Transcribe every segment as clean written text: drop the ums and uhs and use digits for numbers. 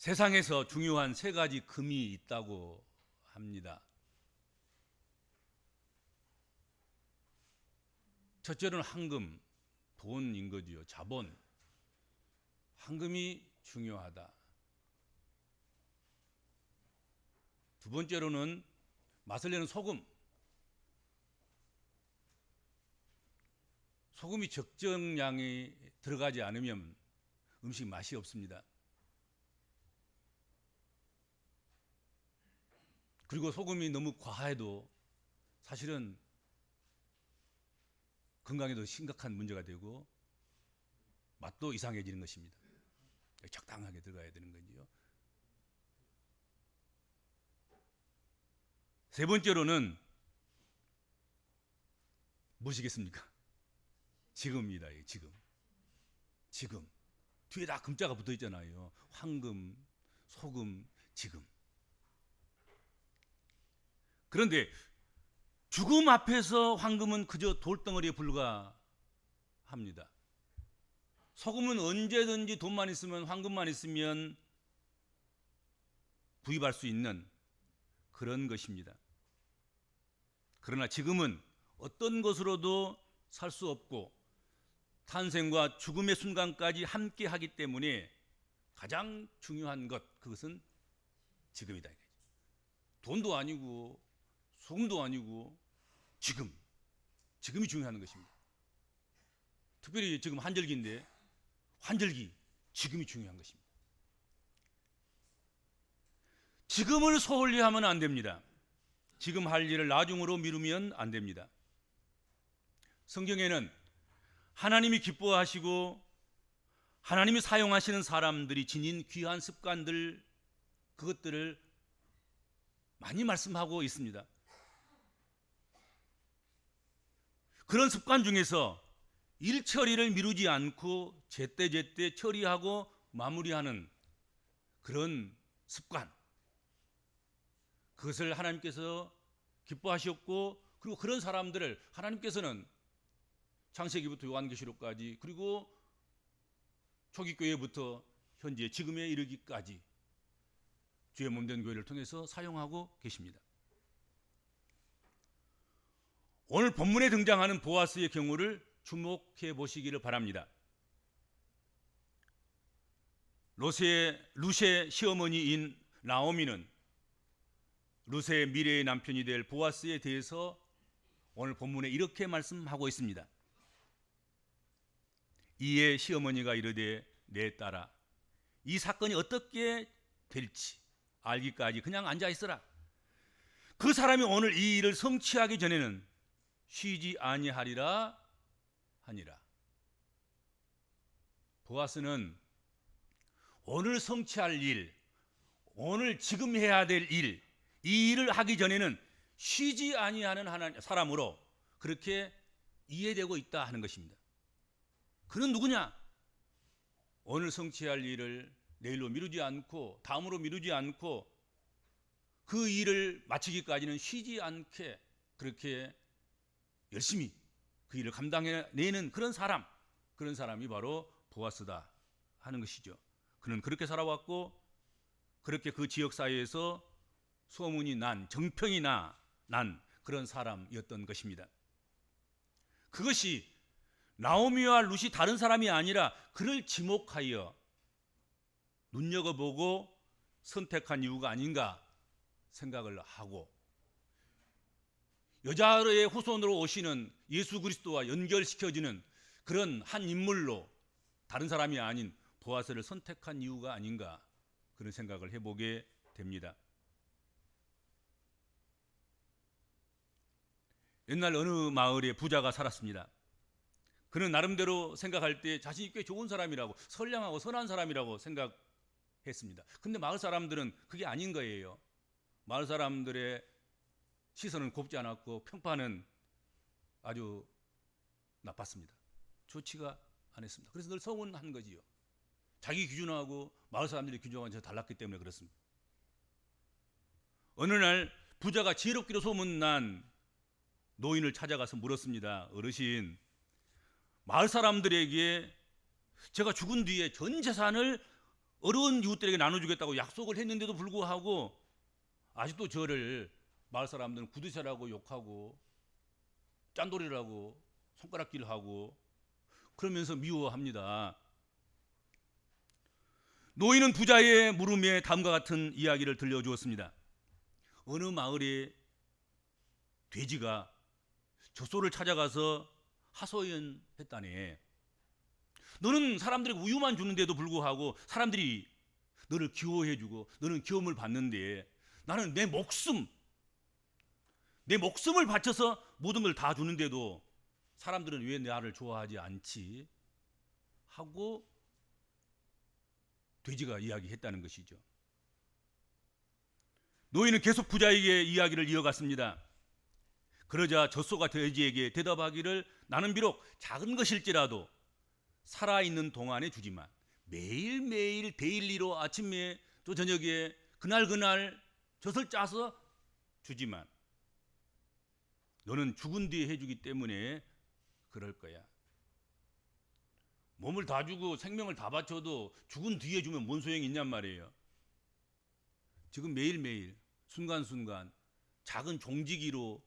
세상에서 중요한 세 가지 금이 있다고 합니다. 첫째는 황금, 돈인 거지요. 자본. 황금이 중요하다. 두 번째로는 맛을 내는 소금. 소금이 적정량이 들어가지 않으면 음식 맛이 없습니다. 그리고 소금이 너무 과해도 사실은 건강에도 심각한 문제가 되고 맛도 이상해지는 것입니다. 적당하게 들어가야 되는 거지요. 세 번째로는 무엇이겠습니까? 지금입니다. 지금. 지금. 뒤에 다 금자가 붙어 있잖아요. 황금, 소금, 지금. 그런데 죽음 앞에서 황금은 그저 돌덩어리에 불과합니다. 소금은 언제든지 돈만 있으면, 황금만 있으면 구입할 수 있는 그런 것입니다. 그러나 지금은 어떤 것으로도 살 수 없고 탄생과 죽음의 순간까지 함께 하기 때문에 가장 중요한 것, 그것은 지금이다. 돈도 아니고 소금도 아니고 지금이 중요한 것입니다. 특별히 지금 환절기인데 환절기, 지금이 중요한 것입니다. 지금을 소홀히 하면 안 됩니다. 지금 할 일을 나중으로 미루면 안 됩니다. 성경에는 하나님이 기뻐하시고 하나님이 사용하시는 사람들이 지닌 귀한 습관들, 그것들을 많이 말씀하고 있습니다. 그런 습관 중에서 일 처리를 미루지 않고 제때제때 처리하고 마무리하는 그런 습관, 그것을 하나님께서 기뻐하셨고, 그리고 그런 사람들을 하나님께서는 창세기부터 요한계시록까지, 그리고 초기교회부터 현재 지금에 이르기까지 주의 몸된 교회를 통해서 사용하고 계십니다. 오늘 본문에 등장하는 보아스의 경우를 주목해 보시기를 바랍니다. 루시의 시어머니인 나오미는 루세의 미래의 남편이 될 보아스에 대해서 오늘 본문에 이렇게 말씀하고 있습니다. 이에 시어머니가 이르되 내 딸아, 이 사건이 어떻게 될지 알기까지 그냥 앉아 있으라. 그 사람이 오늘 이 일을 성취하기 전에는 쉬지 아니하리라 하니라. 보아스는 오늘 성취할 일, 오늘 지금 해야 될 일, 이 일을 하기 전에는 쉬지 아니하는 사람으로 그렇게 이해되고 있다 하는 것입니다. 그는 누구냐? 오늘 성취할 일을 내일로 미루지 않고, 다음으로 미루지 않고, 그 일을 마치기까지는 쉬지 않게 그렇게 열심히 그 일을 감당해내는 그런 사람이 바로 보아스다 하는 것이죠. 그는 그렇게 살아왔고, 그렇게 그 지역 사회에서 소문이 난, 정평이 난 그런 사람이었던 것입니다. 그것이 나오미와 룻이 다른 사람이 아니라 그를 지목하여 눈여겨보고 선택한 이유가 아닌가 생각을 하고, 여자의 후손으로 오시는 예수 그리스도와 연결시켜지는 그런 한 인물로 다른 사람이 아닌 보아스를 선택한 이유가 아닌가, 그런 생각을 해보게 됩니다. 옛날 어느 마을에 부자가 살았습니다. 그는 나름대로 생각할 때 자신이 꽤 좋은 사람이라고, 선량하고 선한 사람이라고 생각했습니다. 근데 마을 사람들은 그게 아닌 거예요. 마을 사람들의 시선은 곱지 않았고 평판은 아주 나빴습니다. 좋지가 않았습니다. 그래서 늘 서운한 거지요. 자기 기준하고 마을 사람들이 기준하고 달랐기 때문에 그렇습니다. 어느 날 부자가 지혜롭기로 소문난 노인을 찾아가서 물었습니다. 어르신, 마을 사람들에게 제가 죽은 뒤에 전 재산을 어려운 이웃들에게 나눠주겠다고 약속을 했는데도 불구하고 아직도 저를 마을 사람들은 구두쇠라고 욕하고 짠돌이라고 손가락질하고 그러면서 미워합니다. 노인은 부자의 물음에 다음과 같은 이야기를 들려주었습니다. 어느 마을에 돼지가 젖소를 찾아가서 하소연했다네. 너는 사람들에게 우유만 주는데도 불구하고 사람들이 너를 귀여워해주고 너는 귀여움을 받는데 나는 내 목숨을 바쳐서 모든 걸 다 주는데도 사람들은 왜 나를 좋아하지 않지? 하고 돼지가 이야기했다는 것이죠. 노인은 계속 부자에게 이야기를 이어갔습니다. 그러자 젖소가 돼지에게 대답하기를 나는 비록 작은 것일지라도 살아있는 동안에 주지만 매일매일 데일리로 아침에 또 저녁에 그날 젖을 짜서 주지만 너는 죽은 뒤에 해주기 때문에 그럴 거야. 몸을 다 주고 생명을 다 바쳐도 죽은 뒤에 주면 뭔 소용이 있냔 말이에요. 지금 매일매일 순간순간 작은 종지기로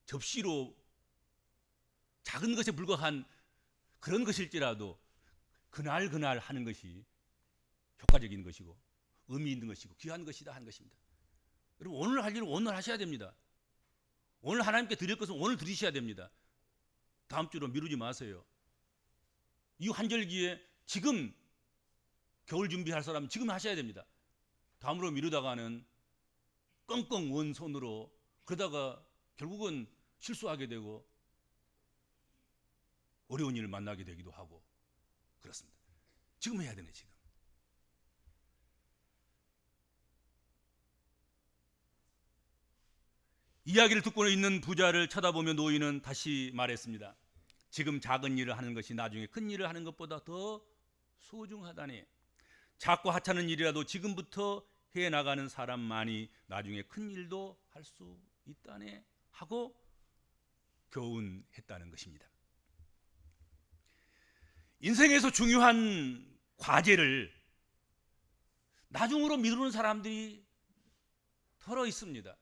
접시로 작은 것에 불과한 그런 것일지라도 그날 하는 것이 효과적인 것이고 의미 있는 것이고 귀한 것이다 하는 것입니다. 여러분 오늘 할 일은 오늘 하셔야 됩니다. 오늘 하나님께 드릴 것은 오늘 드리셔야 됩니다. 다음 주로 미루지 마세요. 이 환절기에 지금 겨울 준비할 사람은 지금 하셔야 됩니다. 다음으로 미루다가는 끙끙 원 손으로 그러다가 결국은 실수하게 되고 어려운 일을 만나게 되기도 하고 그렇습니다. 지금 해야 되네. 지금. 이야기를 듣고 있는 부자를 쳐다보며 노인은 다시 말했습니다. 지금 작은 일을 하는 것이 나중에 큰 일을 하는 것보다 더 소중하다네. 작고 하찮은 일이라도 지금부터 해나가는 사람만이 나중에 큰 일도 할 수 있다네 하고 교훈했다는 것입니다. 인생에서 중요한 과제를 나중으로 미루는 사람들이 덜어 있습니다.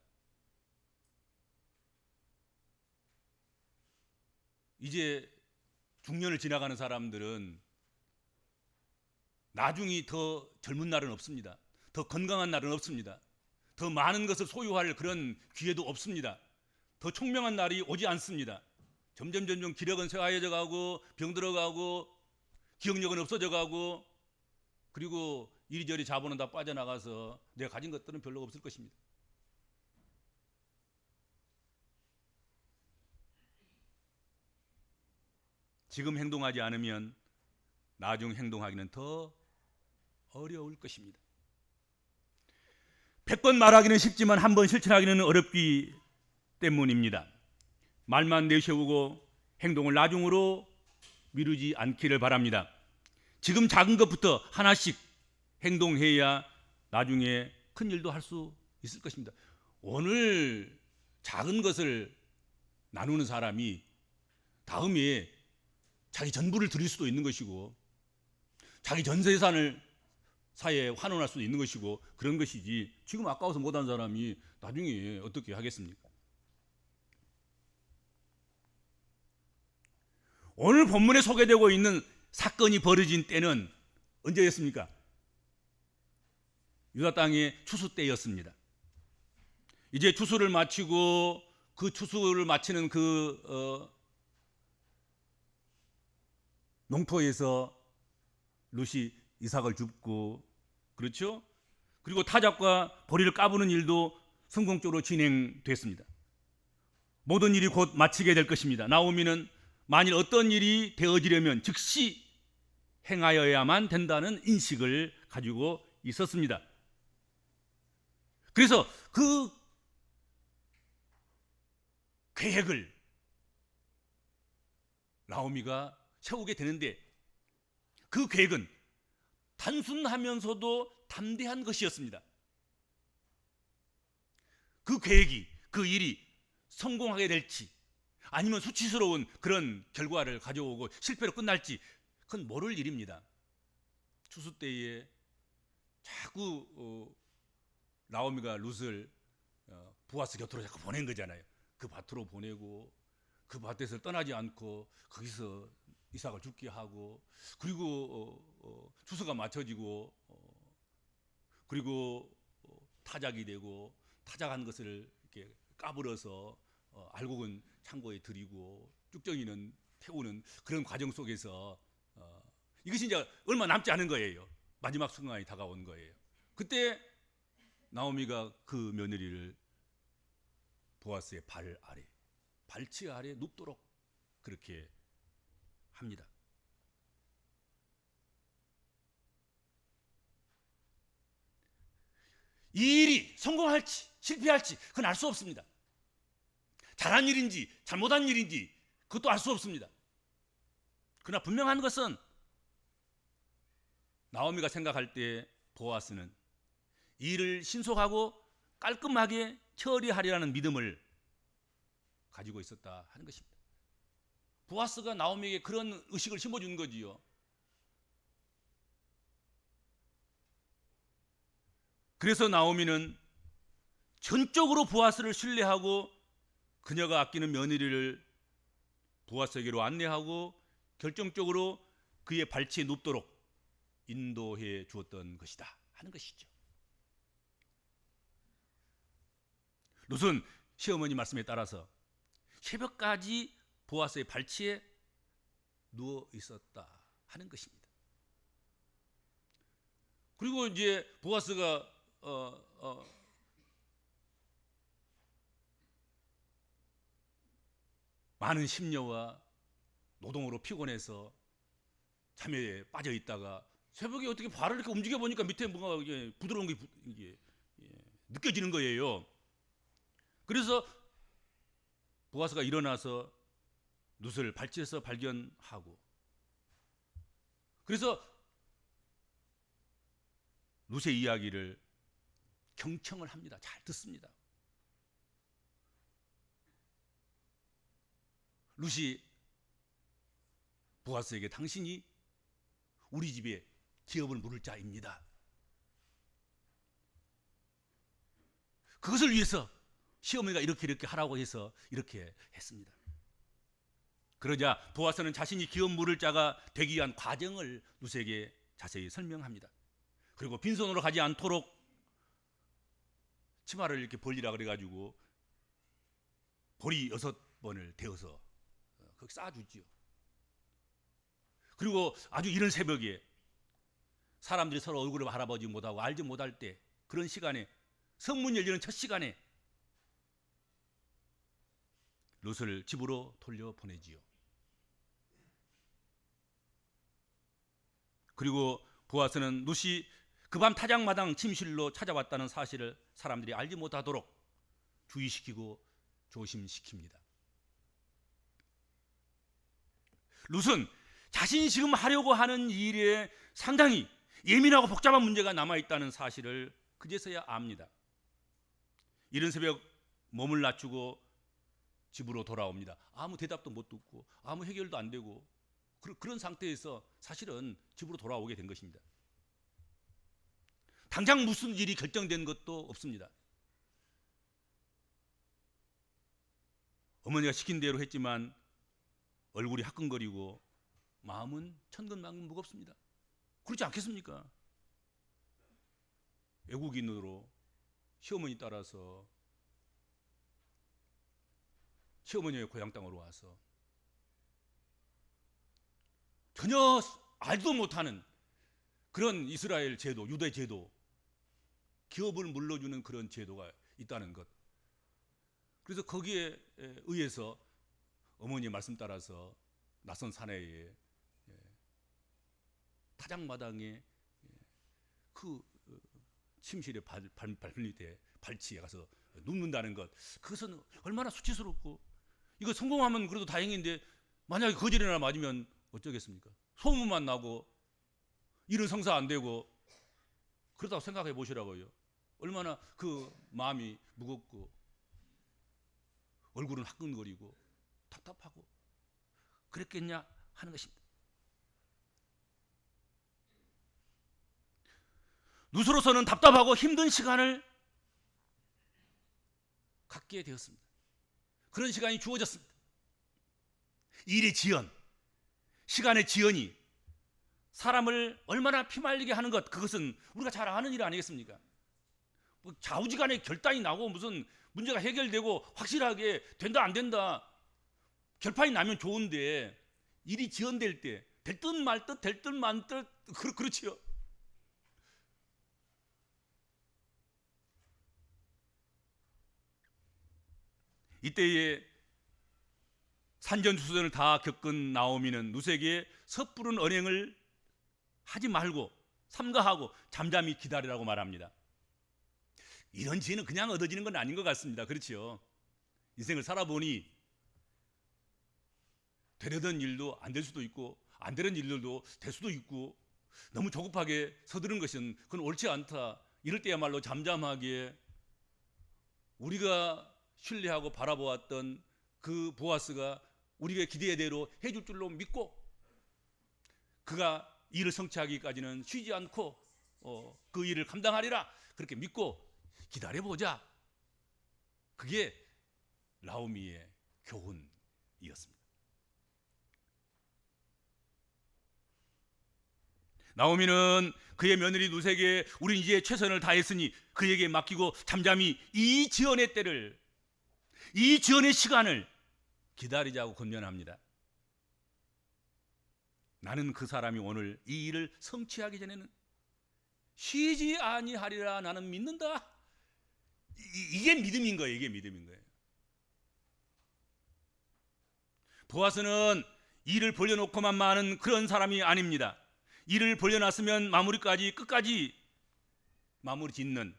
이제 중년을 지나가는 사람들은 나중이 더 젊은 날은 없습니다. 더 건강한 날은 없습니다. 더 많은 것을 소유할 그런 기회도 없습니다. 더 총명한 날이 오지 않습니다. 점점 기력은 쇠하여져 가고 병들어가고 기억력은 없어져 가고 그리고 이리저리 자본은 다 빠져나가서 내가 가진 것들은 별로 없을 것입니다. 지금 행동하지 않으면 나중 행동하기는 더 어려울 것입니다. 100번 말하기는 쉽지만 한 번 실천하기는 어렵기 때문입니다. 말만 내세우고 행동을 나중으로 미루지 않기를 바랍니다. 지금 작은 것부터 하나씩 행동해야 나중에 큰 일도 할 수 있을 것입니다. 오늘 작은 것을 나누는 사람이 다음에 자기 전부를 드릴 수도 있는 것이고 자기 전 재산을 사회에 환원할 수도 있는 것이고 그런 것이지 지금 아까워서 못한 사람이 나중에 어떻게 하겠습니까? 오늘 본문에 소개되고 있는 사건이 벌어진 때는 언제였습니까? 유다 땅의 추수 때였습니다. 이제 추수를 마치고 그 추수를 마치는 농토에서 룻이 이삭을 줍고 그렇죠? 그리고 타작과 보리를 까부는 일도 성공적으로 진행됐습니다. 모든 일이 곧 마치게 될 것입니다. 나오미는 만일 어떤 일이 되어지려면 즉시 행하여야만 된다는 인식을 가지고 있었습니다. 그래서 그 계획을 나오미가 세우게 되는데 그 계획은 단순하면서도 담대한 것이었습니다. 그 계획이, 그 일이 성공하게 될지 아니면 수치스러운 그런 결과를 가져오고 실패로 끝날지 그건 모를 일입니다. 추수 때에 자꾸 나오미가 룻을 보아스 곁으로 자꾸 보낸 거잖아요. 그 밭으로 보내고 그 밭에서 떠나지 않고 거기서 이삭을 죽게 하고, 그리고 추수가 맞춰지고, 그리고 타작이 되고, 타작한 것을 이렇게 까불어서 알곡은 창고에 들이고 쭉정이는 태우는 그런 과정 속에서 이것이 이제 얼마 남지 않은 거예요. 마지막 순간이 다가온 거예요. 그때 나오미가 그 며느리를 보아스의 발 아래, 발치 아래 눕도록 그렇게 합니다. 이 일이 성공할지 실패할지 그건 알 수 없습니다. 잘한 일인지 잘못한 일인지 그것도 알 수 없습니다. 그러나 분명한 것은 나오미가 생각할 때 보아스는 이 일을 신속하고 깔끔하게 처리하리라는 믿음을 가지고 있었다 하는 것입니다. 보아스가 나오미에게 그런 의식을 심어준 거지요. 그래서 나오미는 전적으로 보아스를 신뢰하고 그녀가 아끼는 며느리를 보아스에게로 안내하고 결정적으로 그의 발치에 눕도록 인도해 주었던 것이다 하는 것이죠. 룻은 시어머니 말씀에 따라서 새벽까지 보아스의 발치에 누워 있었다 하는 것입니다. 그리고 이제 보아스가 많은 심려와 노동으로 피곤해서 잠에 빠져 있다가 새벽에 어떻게 발을 이렇게 움직여 보니까 밑에 뭔가 부드러운 게 느껴지는 거예요. 그래서 보아스가 일어나서 룻을 발치에서 발견하고, 그래서 룻의 이야기를 경청을 합니다. 잘 듣습니다. 룻이 보아스에게 당신이 우리 집에 기업을 물을 자입니다. 그것을 위해서 시어머니가 이렇게 하라고 해서 이렇게 했습니다. 그러자 보아스는 자신이 기업 물을 자가 되기 위한 과정을 룻에게 자세히 설명합니다. 그리고 빈손으로 가지 않도록 치마를 이렇게 벌리라 그래가지고 보리 6번을 대어서 거기 쌓아주지요. 그리고 아주 이른 새벽에 사람들이 서로 얼굴을 바라보지 못하고 알지 못할 때, 그런 시간에, 성문 열리는 첫 시간에 룻을 집으로 돌려보내지요. 그리고 보아스는 룻이 그 밤 타작마당 침실로 찾아왔다는 사실을 사람들이 알지 못하도록 주의시키고 조심시킵니다. 룻은 자신이 지금 하려고 하는 일에 상당히 예민하고 복잡한 문제가 남아있다는 사실을 그제서야 압니다. 이른 새벽 몸을 낮추고 집으로 돌아옵니다. 아무 대답도 못 듣고 아무 해결도 안 되고 그런 상태에서 사실은 집으로 돌아오게 된 것입니다. 당장 무슨 일이 결정된 것도 없습니다. 어머니가 시킨 대로 했지만 얼굴이 화끈거리고 마음은 천근만근 무겁습니다. 그렇지 않겠습니까? 외국인으로 시어머니 따라서 시어머니의 고향 땅으로 와서 전혀 알지도 못하는 그런 이스라엘 제도, 유대 제도, 기업을 물러주는 그런 제도가 있다는 것. 그래서 거기에 의해서 어머니의 말씀 따라서 낯선 사내에 타작마당에 그 침실에 발밑에 발치에 가서 눕는다는 것, 그것은 얼마나 수치스럽고, 이거 성공하면 그래도 다행인데 만약에 거절이나 맞으면 어쩌겠습니까? 소문만 나고 일은 성사 안 되고, 그렇다고 생각해 보시라고요. 얼마나 그 마음이 무겁고 얼굴은 화끈거리고 답답하고 그랬겠냐 하는 것입니다. 누수로서는 답답하고 힘든 시간을 갖게 되었습니다. 그런 시간이 주어졌습니다. 일의 지연, 시간의 지연이 사람을 얼마나 피말리게 하는 것, 그것은 우리가 잘 아는 일 아니겠습니까? 뭐 좌우지간에 결단이 나고 무슨 문제가 해결되고 확실하게 된다 안 된다 결판이 나면 좋은데, 일이 지연될 때 될 듯 말 듯 될 듯 말 듯 그렇지요. 이때에 산전수전을 다 겪은 나오미는 누세에게 섣부른 언행을 하지 말고 삼가하고 잠잠히 기다리라고 말합니다. 이런 지혜는 그냥 얻어지는 건 아닌 것 같습니다. 그렇지요. 인생을 살아보니 되려던 일도 안 될 수도 있고 안 되는 일들도 될 수도 있고, 너무 조급하게 서두른 것은 그건 옳지 않다. 이럴 때야말로 잠잠하게 우리가 신뢰하고 바라보았던 그 보아스가 우리의 기대대로 해줄 줄로 믿고 그가 일을 성취하기까지는 쉬지 않고 그 일을 감당하리라 그렇게 믿고 기다려보자. 그게 나오미의 교훈이었습니다. 나오미는 그의 며느리 누세에게 우린 이제 최선을 다했으니 그에게 맡기고 잠잠히 이 지연의 때를, 이 지연의 시간을 기다리자고 권면합니다. 나는 그 사람이 오늘 이 일을 성취하기 전에는 쉬지 아니하리라 나는 믿는다. 이게 믿음인 거예요. 이게 믿음인 거예요. 보아스는 일을 벌려놓고만 마는 그런 사람이 아닙니다. 일을 벌려놨으면 마무리까지 끝까지 마무리 짓는,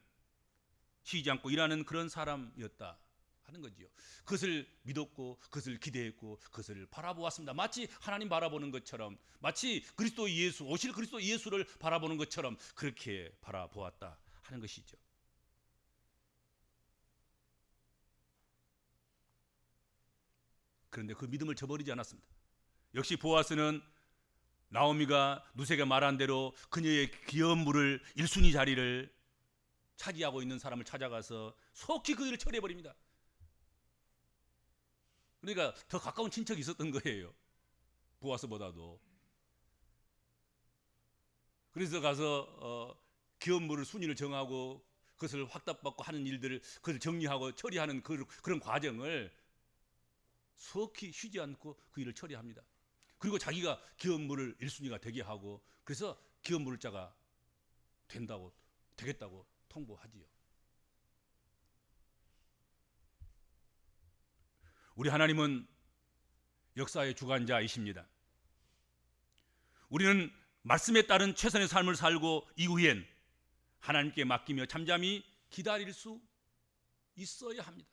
쉬지 않고 일하는 그런 사람이었다 하는 거지요. 그것을 믿었고 그것을 기대했고 그것을 바라보았습니다. 마치 하나님 바라보는 것처럼, 마치 그리스도 예수, 오실 그리스도 예수를 바라보는 것처럼 그렇게 바라보았다 하는 것이죠. 그런데 그 믿음을 저버리지 않았습니다. 역시 보아스는 나오미가 누세가 말한 대로 그녀의 귀여운 물을 1순위 자리를 차지하고 있는 사람을 찾아가서 속히 그 일을 처리해버립니다. 그러니까 더 가까운 친척이 있었던 거예요. 보아스보다도. 그래서 가서 귀여운 물을 순위를 정하고 그것을 확답받고 하는 일들을 그것을 정리하고 처리하는 그런 과정을 속히 쉬지 않고 그 일을 처리합니다. 그리고 자기가 귀여운 물을 1순위가 되게 하고, 그래서 귀여운 물자가 되겠다고 통보하지요. 우리 하나님은 역사의 주관자이십니다. 우리는 말씀에 따른 최선의 삶을 살고 이후엔 하나님께 맡기며 잠잠히 기다릴 수 있어야 합니다.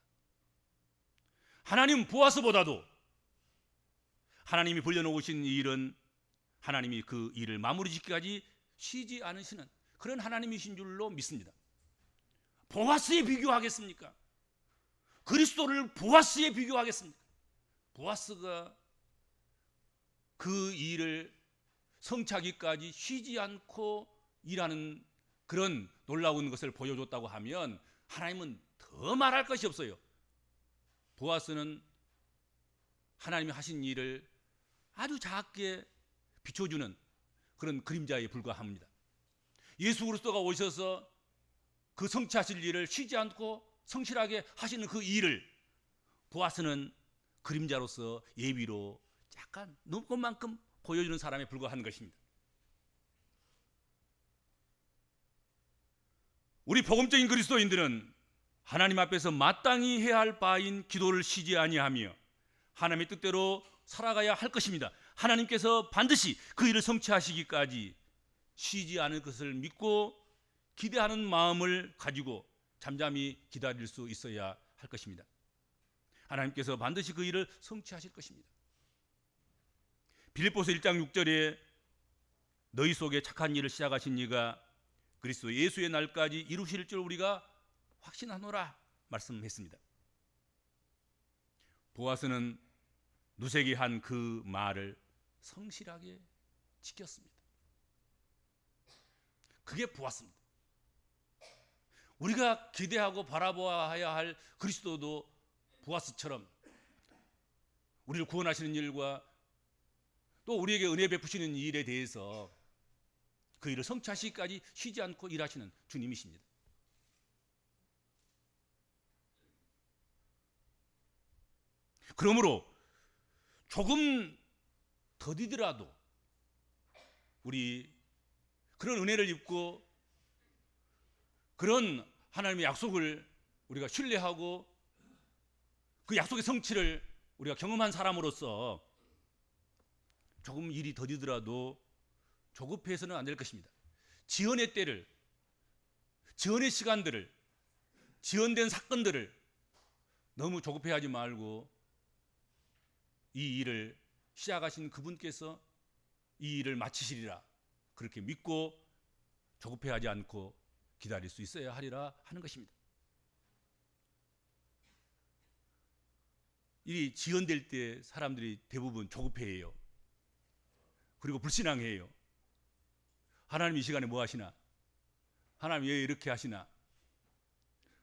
하나님 보아스보다도 하나님이 벌려놓으신 이 일은 하나님이 그 일을 마무리 짓기까지 쉬지 않으시는 그런 하나님이신 줄로 믿습니다. 보아스에 비교하겠습니까? 그리스도를 보아스에 비교하겠습니까? 보아스가 그 일을 성취하기까지 쉬지 않고 일하는 그런 놀라운 것을 보여줬다고 하면 하나님은 더 말할 것이 없어요. 보아스는 하나님이 하신 일을 아주 작게 비춰주는 그런 그림자에 불과합니다. 예수 그리스도가 오셔서 그 성취하실 일을 쉬지 않고 성실하게 하시는 그 일을 보아스는 그림자로서 예비로 약간 눈꽃만큼 보여주는 사람에 불과한 것입니다. 우리 복음적인 그리스도인들은 하나님 앞에서 마땅히 해야 할 바인 기도를 쉬지 아니하며 하나님의 뜻대로 살아가야 할 것입니다. 하나님께서 반드시 그 일을 성취하시기까지 쉬지 않을 것을 믿고 기대하는 마음을 가지고 잠잠히 기다릴 수 있어야 할 것입니다. 하나님께서 반드시 그 일을 성취하실 것입니다. 빌립보서 1장 6절에 너희 속에 착한 일을 시작하신 이가 그리스도 예수의 날까지 이루실 줄 우리가 확신하노라 말씀했습니다. 보아스는 누세에게 한 그 말을 성실하게 지켰습니다. 그게 보았습니다. 우리가 기대하고 바라보아야 할 그리스도도 보아스처럼 우리를 구원하시는 일과 또 우리에게 은혜 베푸시는 일에 대해서 그 일을 성취하시기까지 쉬지 않고 일하시는 주님이십니다. 그러므로 조금 더디더라도 우리 그런 은혜를 입고 그런 하나님의 약속을 우리가 신뢰하고 그 약속의 성취를 우리가 경험한 사람으로서 조금 일이 더디더라도 조급해서는 안 될 것입니다. 지연의 때를, 지연의 시간들을, 지연된 사건들을 너무 조급해하지 말고 이 일을 시작하신 그분께서 이 일을 마치시리라 그렇게 믿고 조급해하지 않고 기다릴 수 있어야 하리라 하는 것입니다. 이 지연될 때 사람들이 대부분 조급해해요. 그리고 불신앙해요. 하나님 이 시간에 뭐 하시나? 하나님 왜 이렇게 하시나?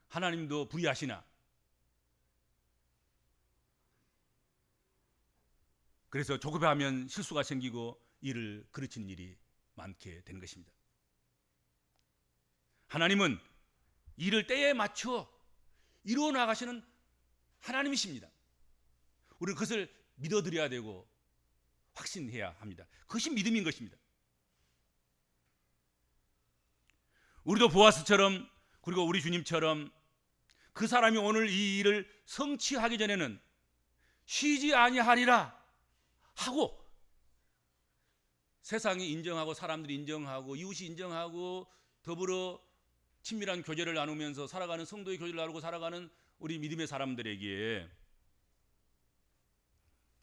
하나님도 불의하시나? 그래서 조급해하면 실수가 생기고 일을 그르치는 일이 많게 되는 것입니다. 하나님은 일을 때에 맞춰 이루어 나가시는 하나님이십니다. 우리는 그것을 믿어드려야 되고 확신해야 합니다. 그것이 믿음인 것입니다. 우리도 보아스처럼 그리고 우리 주님처럼 그 사람이 오늘 이 일을 성취하기 전에는 쉬지 아니하리라 하고 세상이 인정하고 사람들이 인정하고 이웃이 인정하고 더불어 친밀한 교제를 나누면서 살아가는 성도의 교제를 나누고 살아가는 우리 믿음의 사람들에게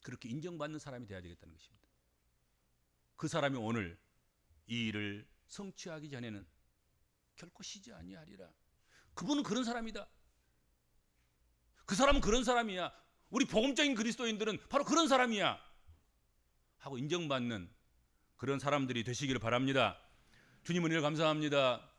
그렇게 인정받는 사람이 되어야 되겠다는 것입니다. 그 사람이 오늘 이 일을 성취하기 전에는 결코 쉬지 아니하리라. 그분은 그런 사람이다. 그 사람은 그런 사람이야. 우리 복음적인 그리스도인들은 바로 그런 사람이야 하고 인정받는 그런 사람들이 되시기를 바랍니다. 주님 은혜를 감사합니다.